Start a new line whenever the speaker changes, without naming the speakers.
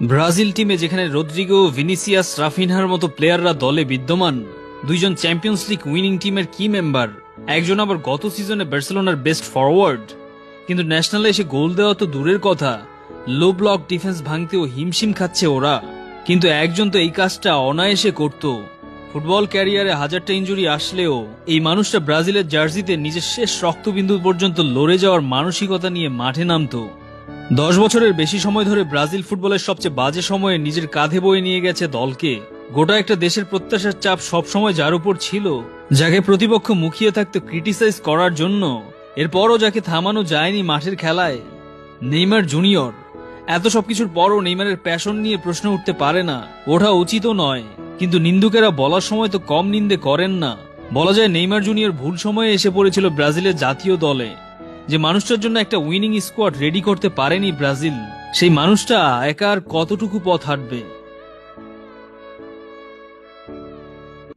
Brazil টিমে যেখানে Rodrigo, Vinicius, রাফিনহার মতো প্লেয়াররা দলে বিদ্যমান, দুইজন চ্যাম্পিয়ন্স লিগ উইনিং টিমের কি মেম্বার, একজন আবার গত সিজনে বার্সেলোনার বেস্ট ফরওয়ার্ড, কিন্তু ন্যাশনালে এসে গোল দেওয়া তো দূরের কথা, লো ব্লক ডিফেন্স ভাঙতেও হিমশিম খাচ্ছে ওরা। কিন্তু একজন তো এই কাজটা অনায়াসে করত। ফুটবল ক্যারিয়ারে হাজারটা ইনজুরি আসলেও এই মানুষটা ব্রাজিলের জার্সিতে নিজের শেষ রক্তবিন্দু পর্যন্ত লড়ে যাওয়ার মানসিকতা নিয়ে মাঠে নামতো। 10 বছরের বেশি সময় ধরে ব্রাজিল ফুটবলের সবচেয়ে বাজে সময়ে নিজের কাঁধে বয়ে নিয়ে গেছে দলকে। গোটা একটা দেশের প্রত্যাশার চাপ সবসময় যার উপর ছিল, যাকে প্রতিপক্ষ মুখিয়ে থাকতো ক্রিটিসাইজ করার জন্য, এরপরও যাকে থামানো যায়নি মাঠের খেলায়, নেইমার জুনিয়র। এত সবকিছুর পরও নেইমারের প্যাশন নিয়ে প্রশ্ন উঠতে পারে না, ওঠা উচিতও নয়। কিন্তু নিন্দুকেরা বলার সময় তো কম নিন্দে করেন না। বলা যায় নেইমার জুনিয়র ভুল সময়ে এসে পড়েছিল ব্রাজিলের জাতীয় দলে। যে মানুষটার জন্য একটা উইনিং স্কোয়াড রেডি করতে পারেনি ব্রাজিল, সেই মানুষটা একা আর কতটুকু পথ হাঁটবে।